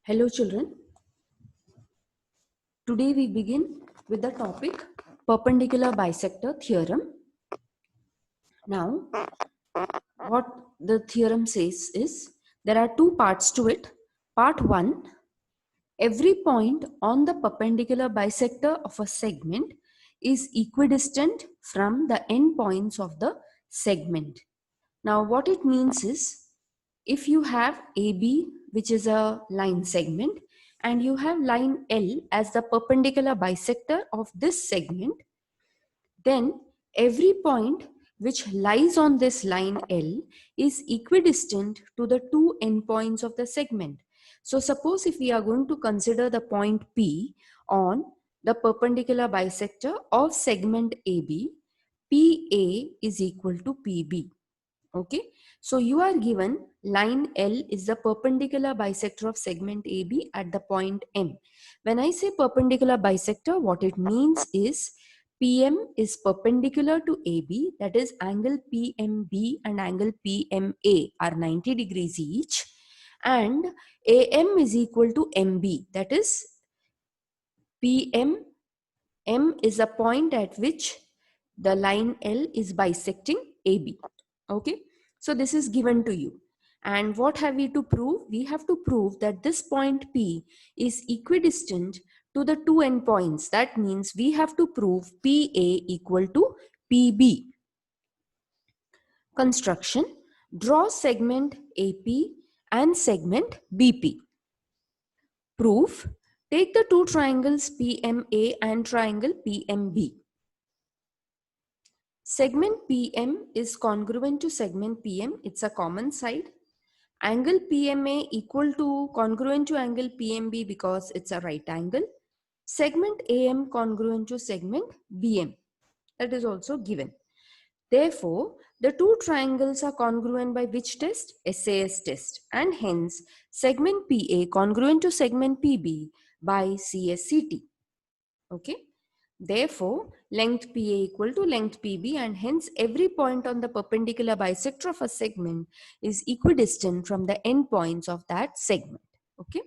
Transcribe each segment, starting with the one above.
Hello children, today we begin with the topic perpendicular bisector theorem. Now what the theorem says is there are two parts to it. Part 1, every point on the perpendicular bisector of a segment is equidistant from the endpoints of the segment. Now what it means is if you have AB, which is a line segment, and you have line L as the perpendicular bisector of this segment, then every point which lies on this line L is equidistant to the two endpoints of the segment. So suppose if we are going to consider the point P on the perpendicular bisector of segment AB, PA is equal to PB. Okay, so you are given line L is the perpendicular bisector of segment AB at the point M. When I say perpendicular bisector, what it means is PM is perpendicular to AB, that is angle PMB and angle PMA are 90 degrees each, and AM is equal to MB, that is PM. M is a point at which the line L is bisecting AB. Okay, so this is given to you. And what have we to prove? We have to prove that this point P is equidistant to the two endpoints. That means we have to prove PA equal to PB. Construction. Draw segment AP and segment BP. Proof. Take the two triangles PMA and triangle PMB. Segment PM is congruent to segment PM. It's a common side. Angle PMA equal to congruent to angle PMB because it's a right angle. Segment AM congruent to segment BM. That is also given. Therefore, the two triangles are congruent by which test? SAS test. And hence, segment PA congruent to segment PB by CSCT. Okay. Therefore, length PA equal to length PB, and hence every point on the perpendicular bisector of a segment is equidistant from the endpoints of that segment. Okay.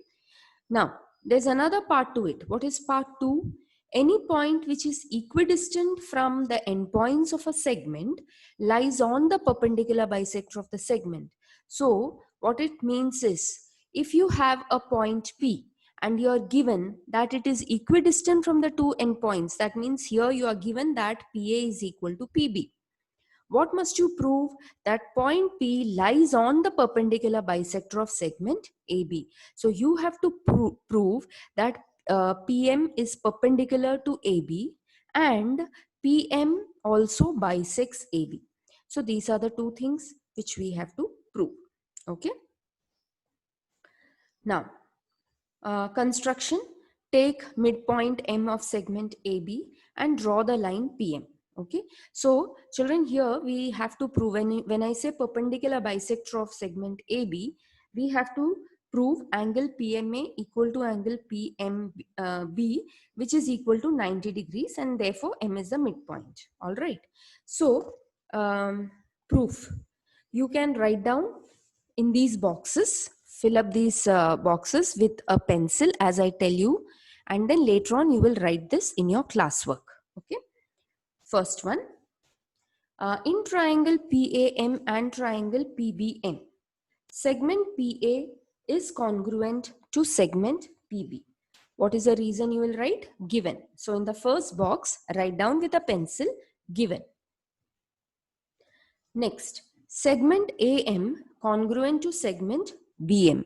Now, there's another part to it. What is part 2? Any point which is equidistant from the endpoints of a segment lies on the perpendicular bisector of the segment. So, what it means is, if you have a point P, and you are given that it is equidistant from the two endpoints, that means here you are given that PA is equal to PB. What must you prove? That point P lies on the perpendicular bisector of segment AB. So you have to prove that PM is perpendicular to AB and PM also bisects AB. So these are the two things which we have to prove. Okay. Now, construction. Take midpoint M of segment AB and draw the line PM. Okay, so children, here we have to prove, when I say perpendicular bisector of segment AB, we have to prove angle PMA equal to angle PMB, which is equal to 90 degrees, and therefore M is the midpoint. All right, so proof. You can write down in these boxes, fill up these boxes with a pencil as I tell you, and then later on you will write this in your classwork. Okay. First one, in triangle PAM and triangle PBM, segment PA is congruent to segment PB. What is the reason you will write? Given. So in the first box, write down with a pencil, given. Next, segment AM congruent to segment BM.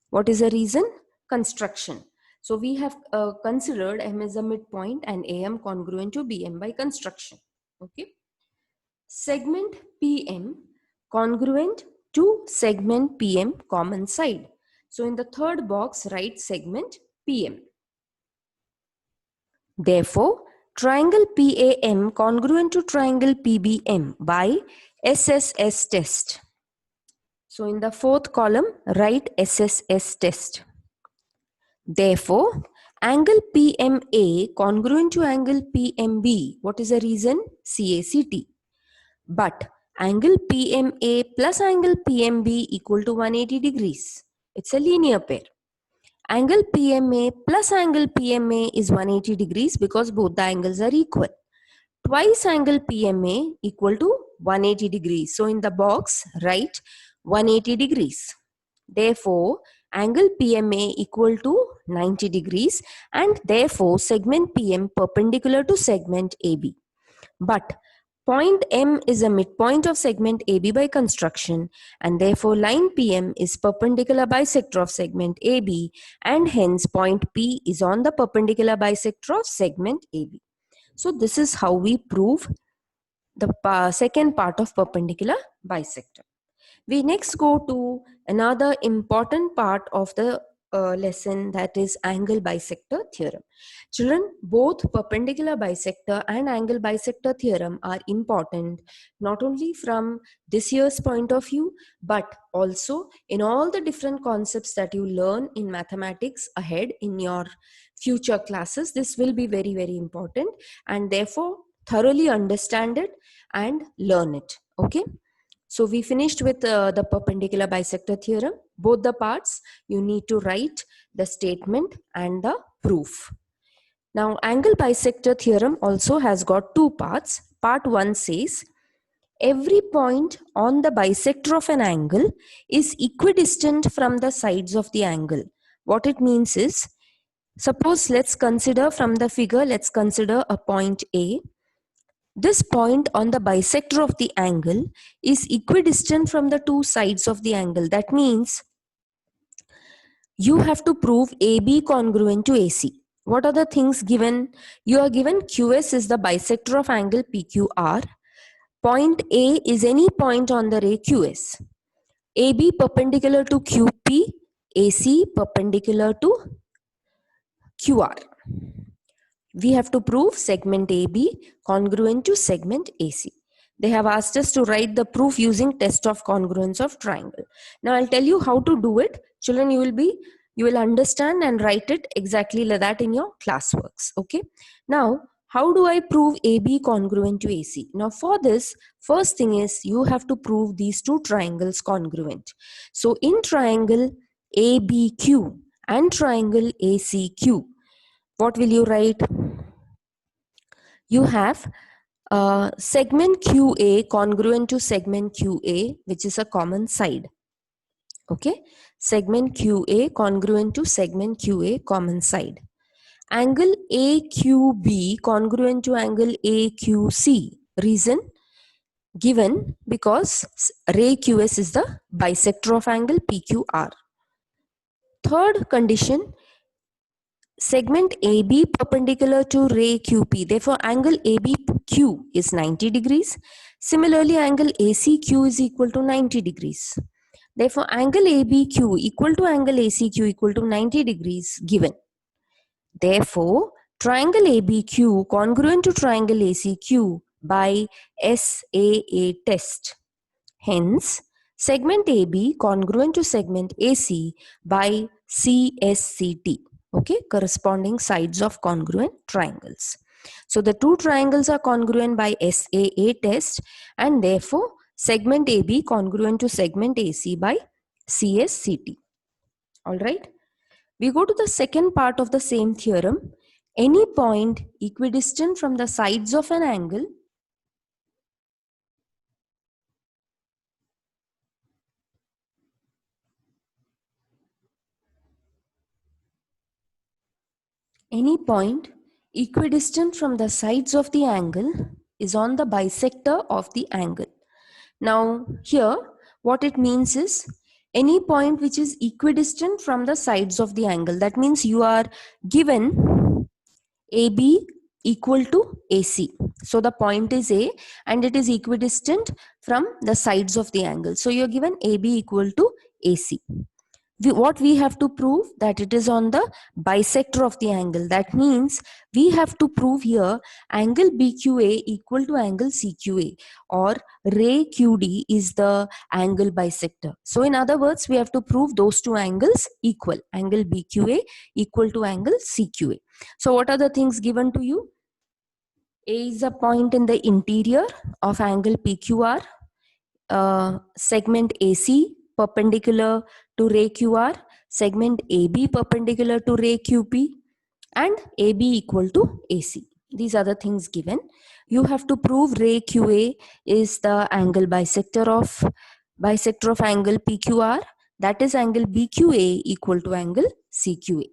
What is the reason? Construction. So we have considered M as a midpoint and AM congruent to BM by construction. Okay. Segment PM congruent to segment PM common side. So in the third box, write segment PM. Therefore, triangle PAM congruent to triangle PBM by SSS test. So in the fourth column, write SSS test. Therefore, angle PMA congruent to angle PMB. What is the reason? CACT. But angle PMA plus angle PMB equal to 180 degrees. It's a linear pair. Angle PMA plus angle PMA is 180 degrees because both the angles are equal. Twice angle PMA equal to 180 degrees. So in the box, write 180 degrees. Therefore, angle PMA equal to 90 degrees and therefore segment PM perpendicular to segment AB. But point M is a midpoint of segment AB by construction and therefore line PM is perpendicular bisector of segment AB and hence point P is on the perpendicular bisector of segment AB. So this is how we prove the second part of perpendicular bisector. We next go to another important part of the lesson, that is angle bisector theorem. Children, both perpendicular bisector and angle bisector theorem are important not only from this year's point of view but also in all the different concepts that you learn in mathematics ahead in your future classes. This will be very, very important and therefore thoroughly understand it and learn it. Okay. So we finished with the perpendicular bisector theorem. Both the parts, you need to write the statement and the proof. Now, angle bisector theorem also has got two parts. Part 1 says, every point on the bisector of an angle is equidistant from the sides of the angle. What it means is, suppose let's consider from the figure, let's consider a point A. This point on the bisector of the angle is equidistant from the two sides of the angle. That means you have to prove AB congruent to AC. What are the things given? You are given QS is the bisector of angle PQR. Point A is any point on the ray QS. AB perpendicular to QP, AC perpendicular to QR. We have to prove segment AB congruent to segment AC. They have asked us to write the proof using test of congruence of triangle. Now I'll tell you how to do it. Children, you will understand and write it exactly like that in your classworks. Okay. Now, how do I prove AB congruent to AC? Now for this, first thing is you have to prove these two triangles congruent. So in triangle ABQ and triangle ACQ, what will you write? You have segment QA congruent to segment QA, which is a common side. Okay, segment QA congruent to segment QA, common side. Angle AQB congruent to angle AQC. Reason given because ray QS is the bisector of angle PQR. Third condition, segment AB perpendicular to ray QP. Therefore, angle ABQ is 90 degrees. Similarly, angle ACQ is equal to 90 degrees. Therefore, angle ABQ equal to angle ACQ equal to 90 degrees given. Therefore, triangle ABQ congruent to triangle ACQ by SAA test. Hence, segment AB congruent to segment AC by CSCT. Okay, corresponding sides of congruent triangles. So the two triangles are congruent by SAA test and therefore segment AB congruent to segment AC by CSCT. All right. We go to the second part of the same theorem. Any point equidistant from the sides of an angle equidistant from the sides of the angle is on the bisector of the angle. Now here what it means is any point which is equidistant from the sides of the angle. That means you are given AB equal to AC. So the point is A and it is equidistant from the sides of the angle. So you're given AB equal to AC. What we have to prove that it is on the bisector of the angle. That means we have to prove here angle BQA equal to angle CQA or ray QD is the angle bisector. So in other words, we have to prove those two angles equal. Angle BQA equal to angle CQA. So what are the things given to you? A is a point in the interior of angle PQR. Segment AC perpendicular to ray QR. segment AB perpendicular to ray QP, and AB equal to AC. These are the things given. You have to prove ray QA is the angle bisector of angle PQR, that is angle BQA equal to angle CQA.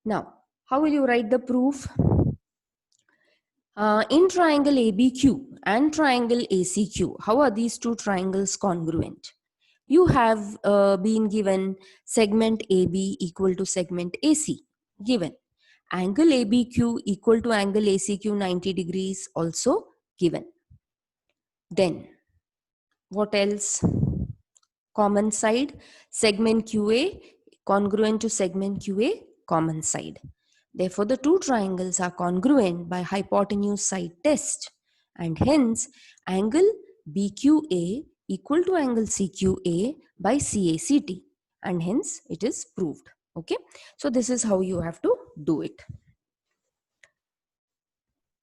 Now, how will you write the proof? In triangle ABQ and triangle ACQ, how are these two triangles congruent? You have been given segment AB equal to segment AC, given. Angle ABQ equal to angle ACQ 90 degrees, also given. Then, what else? Common side, segment QA congruent to segment QA, common side. Therefore, the two triangles are congruent by hypotenuse side test, and hence angle BQA equal to angle CQA by CACT, and hence it is proved. Okay, so this is how you have to do it.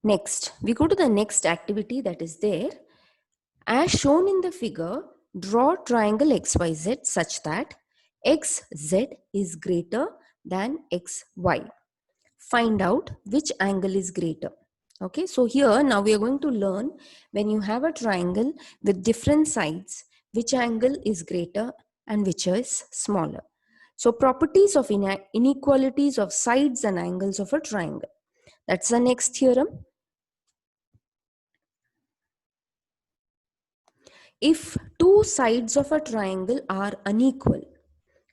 Next, we go to the next activity that is there. As shown in the figure, draw triangle XYZ such that XZ is greater than XY. Find out which angle is greater. Okay, so here now we are going to learn, when you have a triangle with different sides, which angle is greater and which is smaller. So properties of inequalities of sides and angles of a triangle. That's the next theorem. If two sides of a triangle are unequal,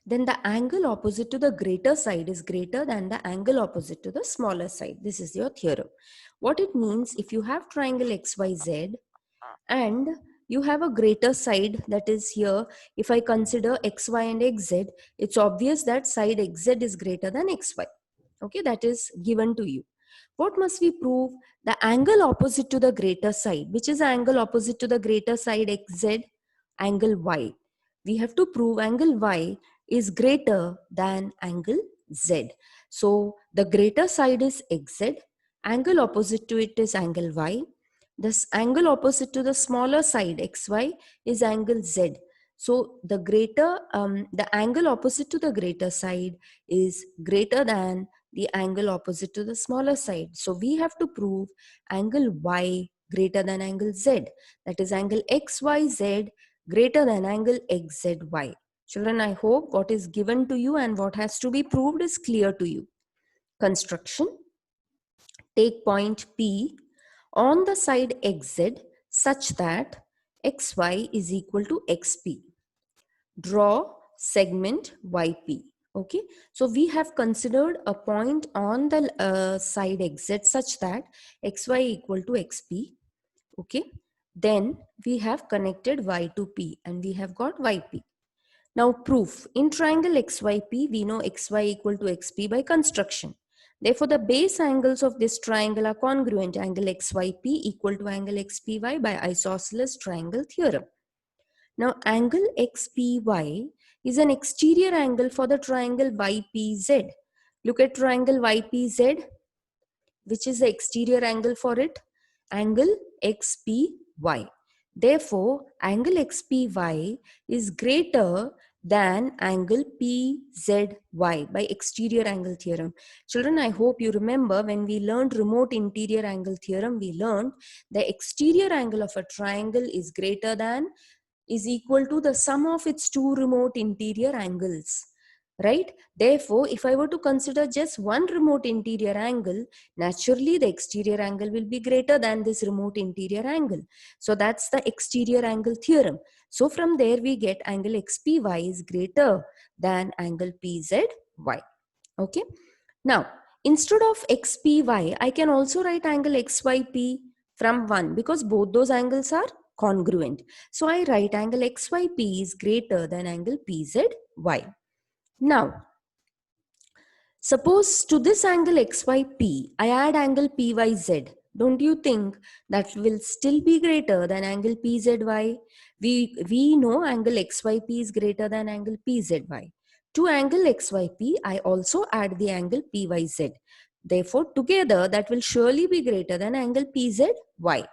then the angle opposite to the greater side is greater than the angle opposite to the smaller side. This is your theorem. What it means, if you have triangle XYZ and you have a greater side, that is here, if I consider XY and XZ, it's obvious that side XZ is greater than XY. Okay, that is given to you. What must we prove? The angle opposite to the greater side. Which is the angle opposite to the greater side XZ? Angle Y. We have to prove angle Y is greater than angle Z. So the greater side is XZ. Angle opposite to it is angle Y. This angle opposite to the smaller side XY is angle Z. So the angle opposite to the greater side is greater than the angle opposite to the smaller side. So we have to prove angle Y greater than angle Z. That is angle XYZ greater than angle XZY. Children, I hope what is given to you and what has to be proved is clear to you. Construction. Take point P on the side XZ such that XY is equal to XP. Draw segment YP. Okay, so we have considered a point on the side XZ such that XY equal to XP. Okay, then we have connected Y to P and we have got YP. Now proof. In triangle XYP, we know XY equal to XP by construction. Therefore, the base angles of this triangle are congruent. Angle XYP equal to angle XPY by isosceles triangle theorem. Now, angle XPY is an exterior angle for the triangle YPZ. Look at triangle YPZ. Which is the exterior angle for it? Angle XPY. Therefore, angle XPY is greater than angle PZY by exterior angle theorem. Children, I hope you remember when we learned remote interior angle theorem, we learned the exterior angle of a triangle is equal to the sum of its two remote interior angles. Right? Therefore, if I were to consider just one remote interior angle, naturally the exterior angle will be greater than this remote interior angle. So that's the exterior angle theorem. So from there we get angle XPY is greater than angle PZY. Okay. Now, instead of XPY, I can also write angle XYP from 1 because both those angles are congruent. So I write angle XYP is greater than angle PZY. Now, suppose to this angle XYP, I add angle PYZ. Don't you think that will still be greater than angle PZY? We know angle XYP is greater than angle PZY. To angle XYP, I also add the angle PYZ. Therefore, together that will surely be greater than angle PZY.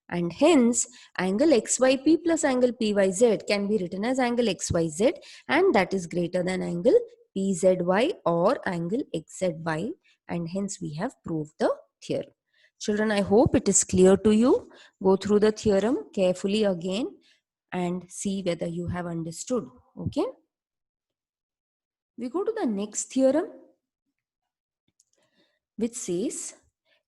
And hence angle XYP plus angle PYZ can be written as angle XYZ, and that is greater than angle PZY or angle XZY, and hence we have proved the theorem. Children, I hope it is clear to you. Go through the theorem carefully again and see whether you have understood. Okay. We go to the next theorem, which says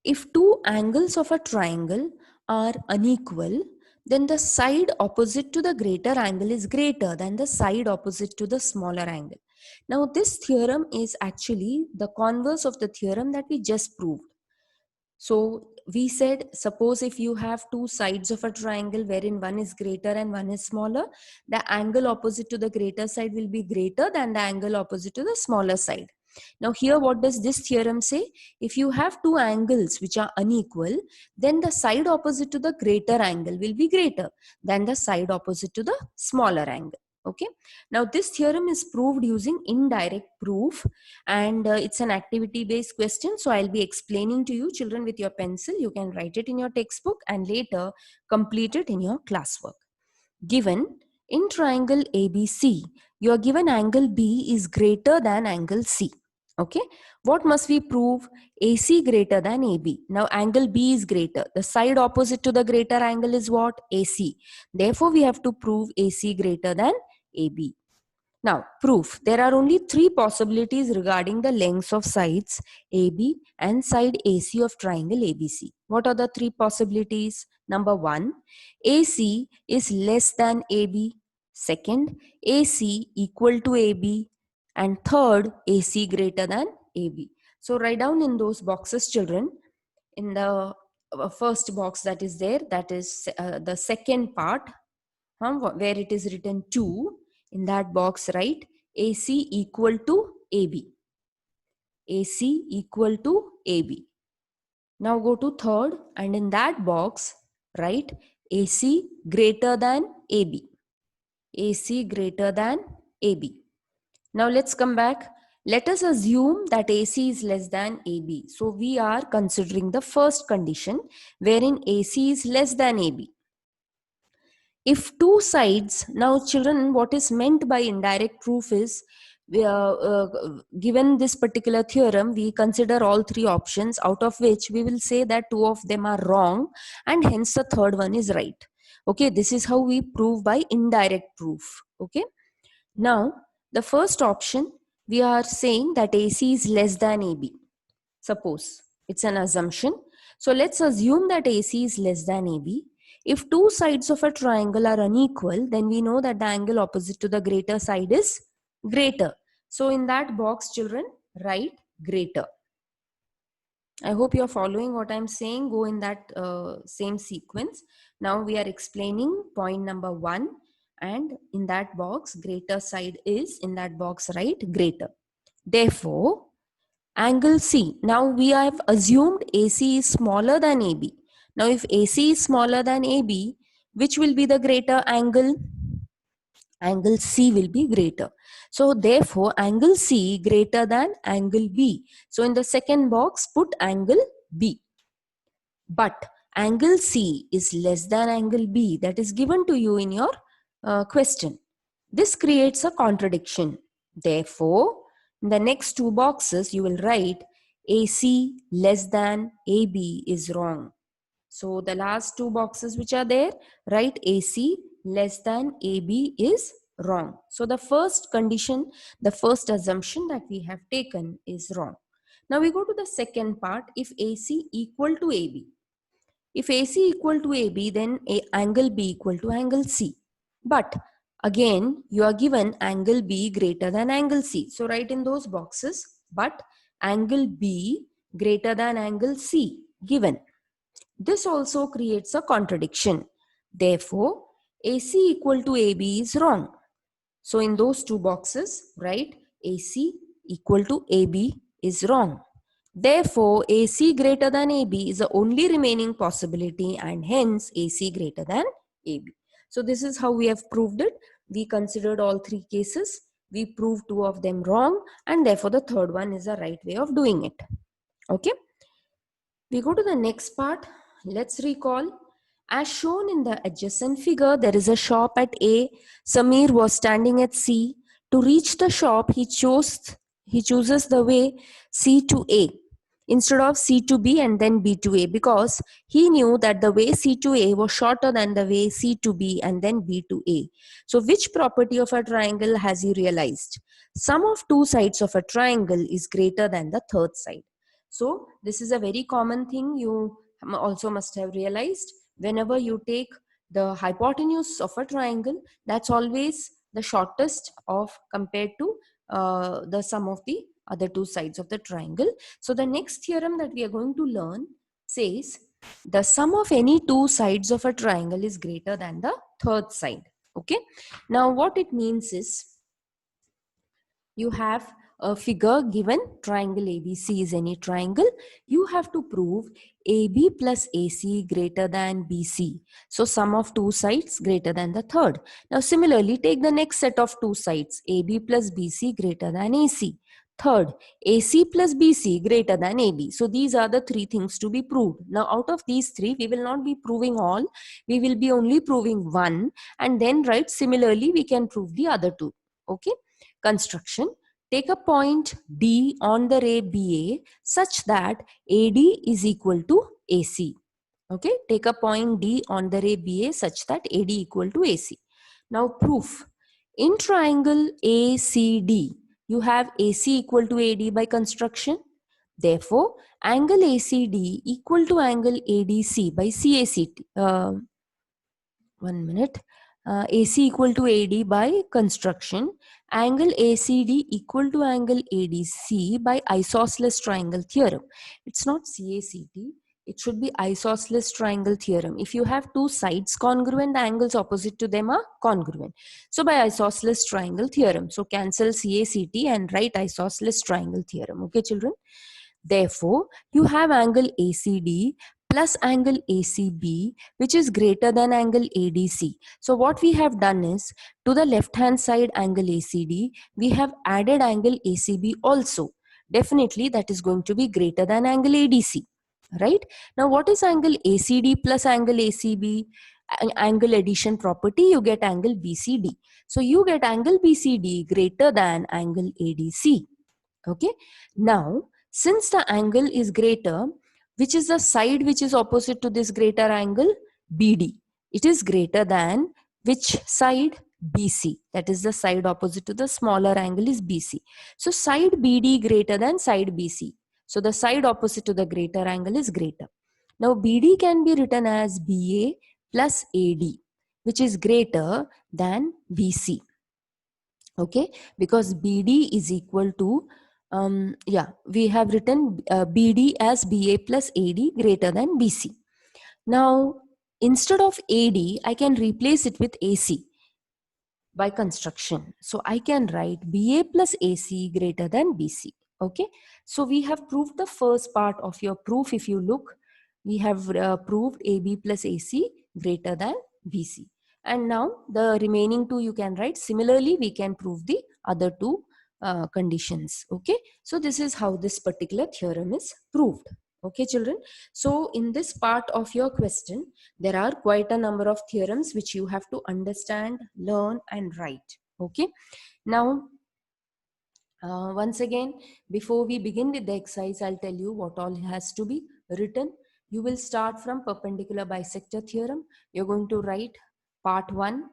if two angles of a triangle are unequal, then the side opposite to the greater angle is greater than the side opposite to the smaller angle. Now, this theorem is actually the converse of the theorem that we just proved. So we said, suppose if you have two sides of a triangle wherein one is greater and one is smaller, the angle opposite to the greater side will be greater than the angle opposite to the smaller side. Now here, what does this theorem say? If you have two angles which are unequal, then the side opposite to the greater angle will be greater than the side opposite to the smaller angle. Okay. Now this theorem is proved using indirect proof, and it's an activity based question. So I'll be explaining to you, children, with your pencil. You can write it in your textbook and later complete it in your classwork. Given in triangle ABC, you are given angle B is greater than angle C. Okay, what must we prove? AC greater than AB. Now angle B is greater. The side opposite to the greater angle is what? AC. Therefore, we have to prove AC greater than AB. Now, proof. There are only three possibilities regarding the lengths of sides AB and side AC of triangle ABC. What are the three possibilities? Number one, AC is less than AB. Second, AC equal to AB. And third, AC greater than AB. So, write down in those boxes, children. In the first box that is there, that is the second part, where it is written 2. In that box, write AC equal to AB. AC equal to AB. Now go to third, and in that box, write AC greater than AB. AC greater than AB. Now let's come back. Let us assume that AC is less than AB. So we are considering the first condition wherein AC is less than AB. If two sides, now children, what is meant by indirect proof is, given this particular theorem, we consider all three options, out of which we will say that two of them are wrong and hence the third one is right. Okay, this is how we prove by indirect proof. Okay, now the first option, we are saying that AC is less than AB. Suppose it's an assumption. So let's assume that AC is less than AB. If two sides of a triangle are unequal, then we know that the angle opposite to the greater side is greater. So in that box, children, write greater. I hope you're following what I'm saying. Go in that same sequence. Now we are explaining point number 1, and in that box, greater side is, in that box, write greater. Therefore, angle C. Now we have assumed AC is smaller than AB. Now if AC is smaller than AB, which will be the greater angle? Angle C will be greater. So therefore angle C greater than angle B. So in the second box put angle B. But angle C is less than angle B that is given to you in your question. This creates a contradiction. Therefore, in the next two boxes, you will write AC less than AB is wrong. So the last two boxes which are there, write AC less than AB is wrong. So the first condition, the first assumption that we have taken is wrong. Now we go to the second part, if AC equal to AB. If AC equal to AB, then angle B equal to angle C. But again, you are given angle B greater than angle C. So write in those boxes, but angle B greater than angle C given. This also creates a contradiction. Therefore, AC equal to AB is wrong. So in those two boxes, write AC equal to AB is wrong. Therefore, AC greater than AB is the only remaining possibility, and hence AC greater than AB. So this is how we have proved it. We considered all three cases. We proved two of them wrong, and therefore the third one is the right way of doing it. Okay. We go to the next part. Let's recall. As shown in the adjacent figure, there is a shop at A. Samir was standing at C. To reach the shop, he chooses the way C to A instead of C to B and then B to A, because he knew that the way C to A was shorter than the way C to B and then B to A. So which property of a triangle has he realized? Sum of two sides of a triangle is greater than the third side. So this is a very common thing you also must have realized. Whenever you take the hypotenuse of a triangle, that's always the shortest of compared to the sum of the other two sides of the triangle. So the next theorem that we are going to learn says the sum of any two sides of a triangle is greater than the third side. Okay. Now what it means is, you have a figure given, triangle ABC is any triangle. You have to prove AB plus AC greater than BC. So sum of two sides greater than the third. Now similarly, take the next set of two sides, AB plus BC greater than AC. Third, AC plus BC greater than AB. So these are the three things to be proved. Now out of these three, we will not be proving all. We will be only proving one, and then right similarly we can prove the other two. Okay. Construction. Take a point D on the ray BA such that AD is equal to AC. Okay, take a point D on the ray BA such that AD equal to AC. Now proof. In triangle ACD, you have AC equal to AD by construction. Therefore, angle ACD equal to angle ADC by CACT. 1 minute. AC equal to AD by construction. Angle ACD equal to angle ADC by isosceles triangle theorem. It's not CACT. It should be isosceles triangle theorem. If you have two sides congruent, the angles opposite to them are congruent. So by isosceles triangle theorem. So cancel CACT and write isosceles triangle theorem. Okay, children? Therefore, you have angle ACD plus angle ACB, which is greater than angle ADC. So what we have done is, to the left hand side angle ACD, we have added angle ACB also. Definitely that is going to be greater than angle ADC. Right? Now what is angle ACD plus angle ACB? Angle addition property, you get angle BCD. So you get angle BCD greater than angle ADC. Okay. Now, since the angle is greater, which is the side which is opposite to this greater angle? BD. It is greater than which side? BC. That is the side opposite to the smaller angle is BC. So side BD greater than side BC. So the side opposite to the greater angle is greater. Now BD can be written as BA plus AD, which is greater than BC. Okay, because BD is equal to we have written BD as BA plus AD greater than BC. Now instead of AD, I can replace it with AC by construction. So I can write BA plus AC greater than BC. Okay, so we have proved the first part of your proof. If you look, we have proved AB plus AC greater than BC. And now the remaining two you can write. Similarly, we can prove the other two conditions. Okay, so this is how this particular theorem is proved. Okay, children. So in this part of your question, there are quite a number of theorems which you have to understand, learn and write. Okay. Now, once again, before we begin with the exercise, I'll tell you what all has to be written. You will start from perpendicular bisector theorem. You're going to write part 1,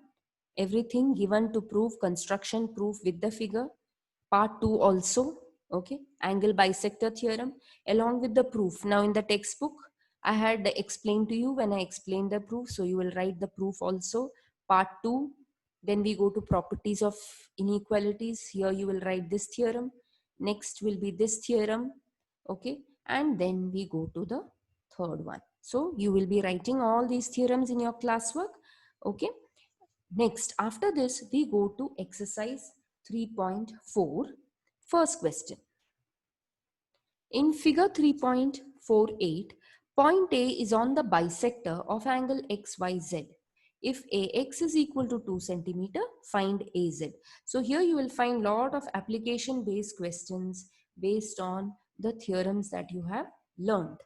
everything given to prove construction proof with the figure. Part 2 also, okay, angle bisector theorem along with the proof. Now in the textbook, I had explained to you when I explained the proof. So you will write the proof also, part 2. Then we go to properties of inequalities. Here you will write this theorem. Next will be this theorem. Okay. And then we go to the third one. So you will be writing all these theorems in your classwork. Okay. Next, after this, we go to exercise 3.4. First question. In figure 3.48, point A is on the bisector of angle XYZ. If AX is equal to 2 centimeter, find AZ. So here you will find lot of application based questions based on the theorems that you have learned.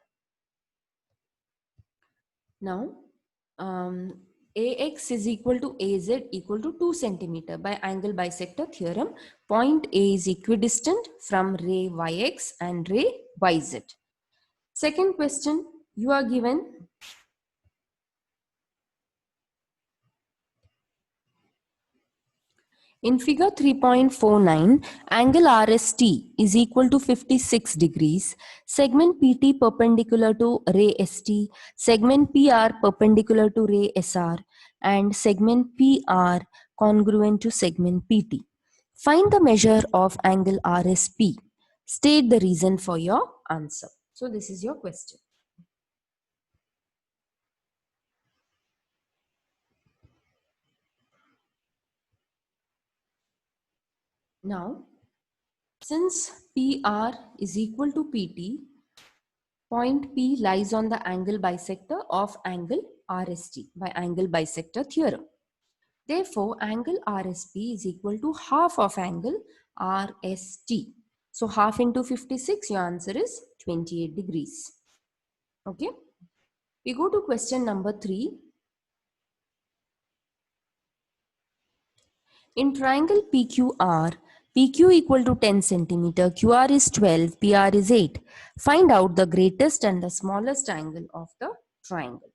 Now, AX is equal to AZ equal to 2 centimeter by angle bisector theorem. Point A is equidistant from ray YX and ray YZ. Second question, you are given in figure 3.49, angle RST is equal to 56 degrees. Segment PT perpendicular to ray ST, segment PR perpendicular to ray SR, and segment PR congruent to segment PT. Find the measure of angle RSP. State the reason for your answer. So this is your question. Now, since PR is equal to PT, point P lies on the angle bisector of angle RST by angle bisector theorem. Therefore, angle RSP is equal to half of angle RST. So half into 56, your answer is 28 degrees. Okay. We go to question number 3. In triangle PQR, PQ equal to 10 centimeter, QR is 12, PR is 8. Find out the greatest and the smallest angle of the triangle.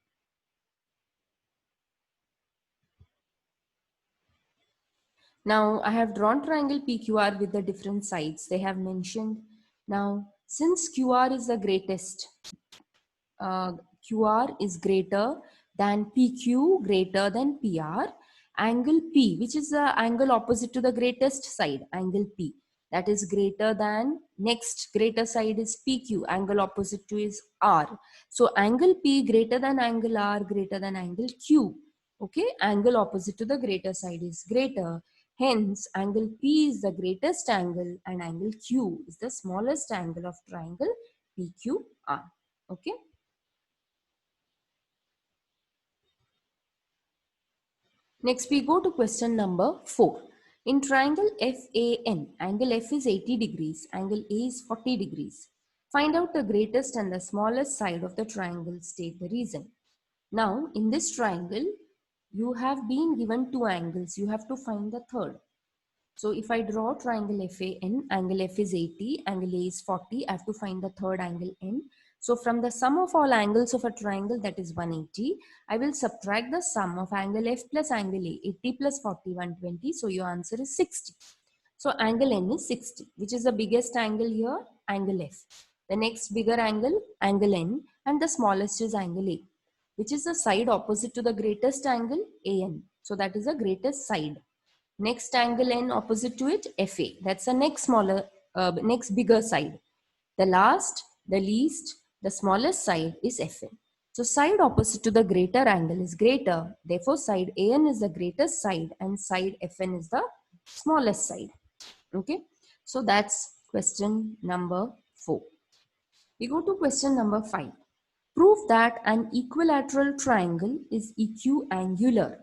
Now, I have drawn triangle PQR with the different sides they have mentioned. Now, since QR is the greatest, QR is greater than PQ, greater than PR, angle P, which is the angle opposite to the greatest side, angle P, that is greater than, next greater side is PQ, angle opposite to is R. So angle P greater than angle R, greater than angle Q. Okay, angle opposite to the greater side is greater. Hence, angle P is the greatest angle and angle Q is the smallest angle of triangle PQR. Okay. Next, we go to question number 4. In triangle FAN, angle F is 80 degrees, angle A is 40 degrees. Find out the greatest and the smallest side of the triangle, state the reason. Now, in this triangle, you have been given two angles. You have to find the third. So if I draw triangle FAN, angle F is 80, angle A is 40, I have to find the third angle N. So from the sum of all angles of a triangle, that is 180, I will subtract the sum of angle F plus angle A, 80 plus 40, 120. So your answer is 60. So angle N is 60, which is the biggest angle here, angle F. The next bigger angle, angle N, and the smallest is angle A, which is the side opposite to the greatest angle, AN. So that is the greatest side. Next angle N opposite to it, FA. That's the next smaller, next bigger side. The last, the least, the smallest side is FN. So side opposite to the greater angle is greater. Therefore, side AN is the greatest side and side FN is the smallest side. Okay. So that's question number 4. We go to question number 5. Prove that an equilateral triangle is equiangular.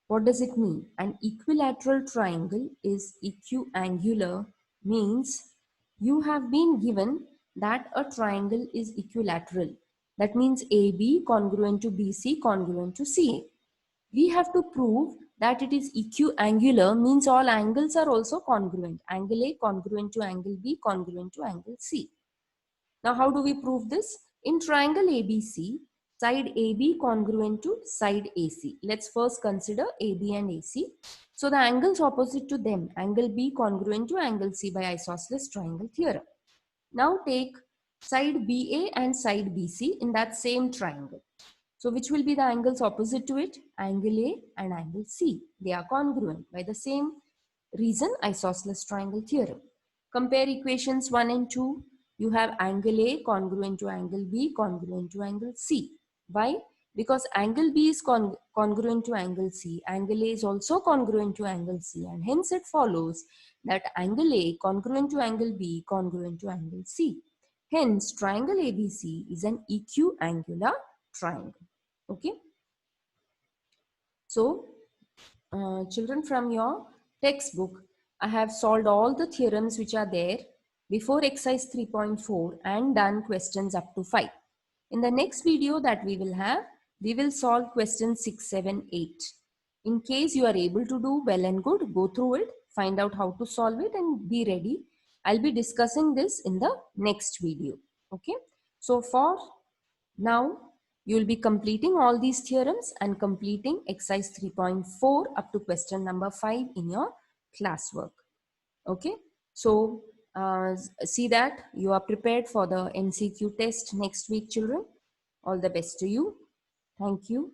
What does it mean? An equilateral triangle is equiangular means you have been given that a triangle is equilateral. That means AB congruent to BC congruent to CA. We have to prove that it is equiangular means all angles are also congruent. Angle A congruent to angle B congruent to angle C. Now how do we prove this? In triangle ABC, side AB congruent to side AC. Let's first consider AB and AC. So the angles opposite to them, angle B congruent to angle C by isosceles triangle theorem. Now take side BA and side BC in that same triangle. So which will be the angles opposite to it? Angle A and angle C. They are congruent by the same reason, isosceles triangle theorem. Compare equations 1 and 2. You have angle A congruent to angle B congruent to angle C. Why? Because angle B is congruent to angle C. Angle A is also congruent to angle C, and hence it follows that angle A congruent to angle B congruent to angle C. Hence, triangle ABC is an equiangular triangle. Okay. So, children, from your textbook, I have solved all the theorems which are there before exercise 3.4 and done questions up to 5. In the next video that we will have, We will solve questions 6, 7, 8. In case you are able to do well and good, go through it, find out how to solve it and be ready. I'll be discussing this in the next video. Okay. So for now, you will be completing all these theorems and completing exercise 3.4 up to question number 5 in your classwork. Okay. So see that you are prepared for the MCQ test next week, children. All the best to you. Thank you.